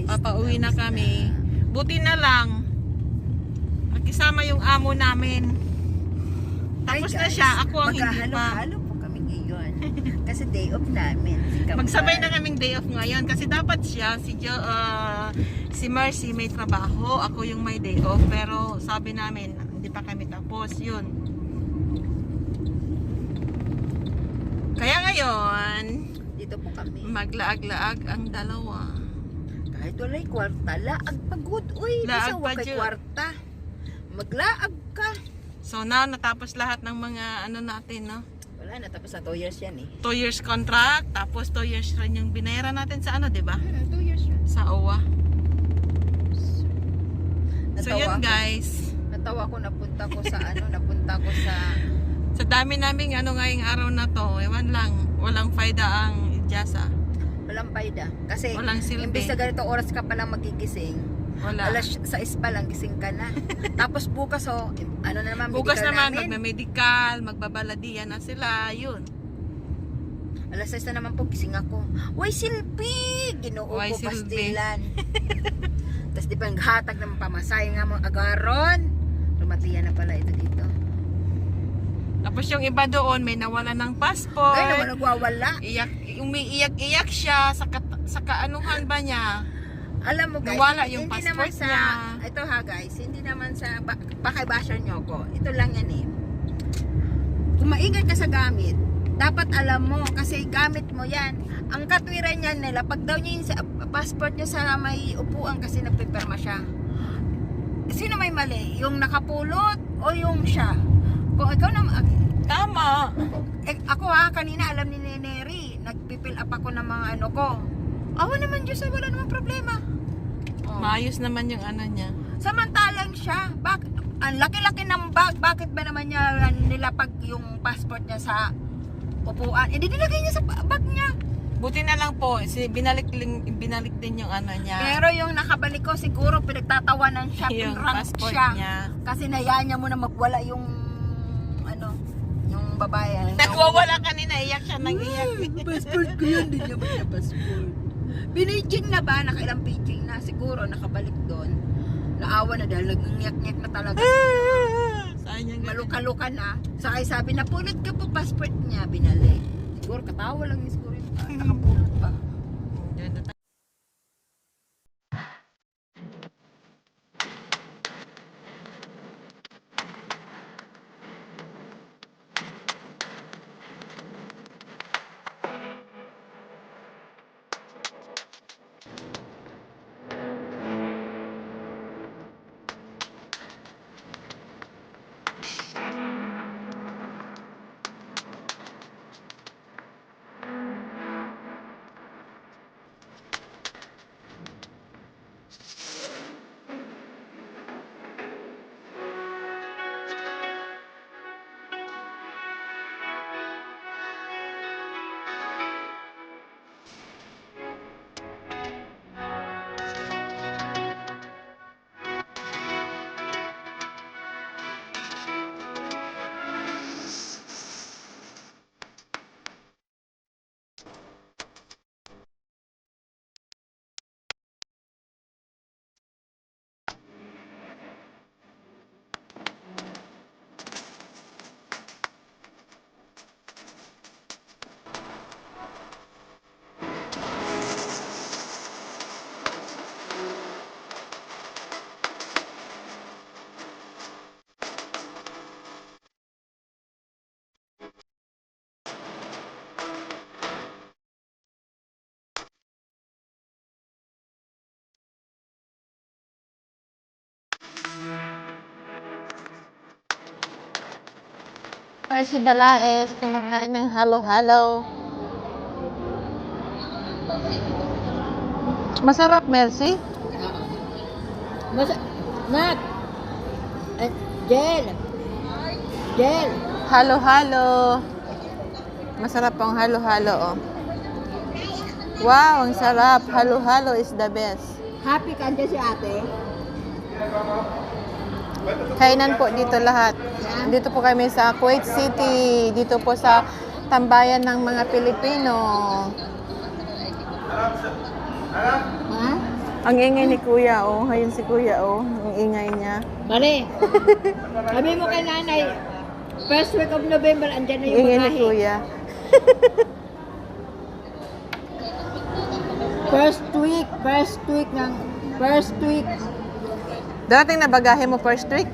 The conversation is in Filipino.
Papauwi na kami. Buti na lang nakisama yung amo namin. Tapos na siya, ako ang hindi pa. Maghahalo-halo po kami ngayon. Kasi day off namin. Magsabay na kaming day off ngayon kasi dapat siya si Mercy may trabaho, ako yung may day off, pero sabi namin hindi pa kami tapos yun. Kaya ngayon dito po kami. Maglaag-laag ang dalawa. Kahit wala'y kwarta, laag pagod. Uy, bisa Laag wa pa kay dyan. kwarta. Maglaag ka. So now natapos lahat ng mga ano natin, no? Wala na, tapos na 2 years yan eh. 2 years contract, tapos 2 years rin yung binayaran natin sa ano, 'di ba? 2 years yan. Sa OWA. So Natawa yun ako. guys. Natawa ko, napunta ko sa ano, napunta ko sa... Sa dami naming ano ngayong araw na to, ewan lang, walang faida ang Jasa. Walang paida. Kasi, Walang silbi. imbis na ganito oras ka palang magigising, Wala. alas 6 pa lang gising ka na. Tapos bukas, oh, ano na naman, Bukas medical naman, namin. magme-medical, magbabaladian na sila, yun. Alas 6 na naman po, gising ako. Uy, silpi! Ginoo Uy, ko, silpi. pastilan. Tapos di ba yung hatag ng pamasay nga mo, agaron. Lumatiyan na pala ito dito. Tapos yung iba doon, may nawala ng passport. Ay, naman nagwawala. Umiiyak-iyak siya sa kaanuhan ba niya? Alam mo guys, Nawala yung hindi passport naman sa, niya. ito ha guys, hindi naman sa, pakibasher nyo ko. Ito lang yan eh. Kung maingat ka sa gamit, dapat alam mo, kasi gamit mo yan. Ang katwiran niyan nila, pag daw niya yung passport niya sa may upuan kasi nagpipirma siya. Sino may mali? Yung nakapulot o yung siya? Kung ikaw na, Tama. ako ha, kanina alam ni Neneri, nagpipil up ako ng mga ano ko. Awa naman Diyos, wala namang problema. Oh. Maayos naman yung ano niya. Samantalang siya, ang laki-laki ng bag, bakit ba naman niya nilapag yung passport niya sa upuan? Hindi nilagay niya sa bag niya. Buti na lang po, binalik din yung ano niya. Pero yung nakabalik ko, siguro pinagtatawanan siya, Yung pinrank passport siya. niya. Kasi nayaan niya muna magwala yung, ano, yung babae. Nagwawala kanina, iyak siya, nag-iyak. Passport ko yun, hindi niya passport. Binaging na ba? Nakailang paging na. Siguro nakabalik doon. Naawa na dahil nag-ngiyak-ngiyak na talaga. Saan niya ganun? Maluka-luka na. Sakay sabi, napulot ka po passport niya. Binalik. Siguro katawa lang yung siguro yung nakapulot pa. Yan na tayo. Ay, si Dalaes, kumakain ng halo-halo. Masarap, Mercy? Nat! Jel! Jel! Halo-halo. Masarap ang halo-halo, oh. Wow, ang sarap. Halo-halo is the best. Happy ka dyan si ate? Kainan po dito lahat. Dito po kami sa Kuwait City. Dito po sa tambayan ng mga Pilipino. Ha? Ang ingay ni Kuya, oh. Ayun si Kuya, oh. Ang ingay niya. Mali. Sabi mo kay nanay, first week of November, andyan na Ang yung ingay ni mga Kuya. First week. Dating na bagahe mo first week?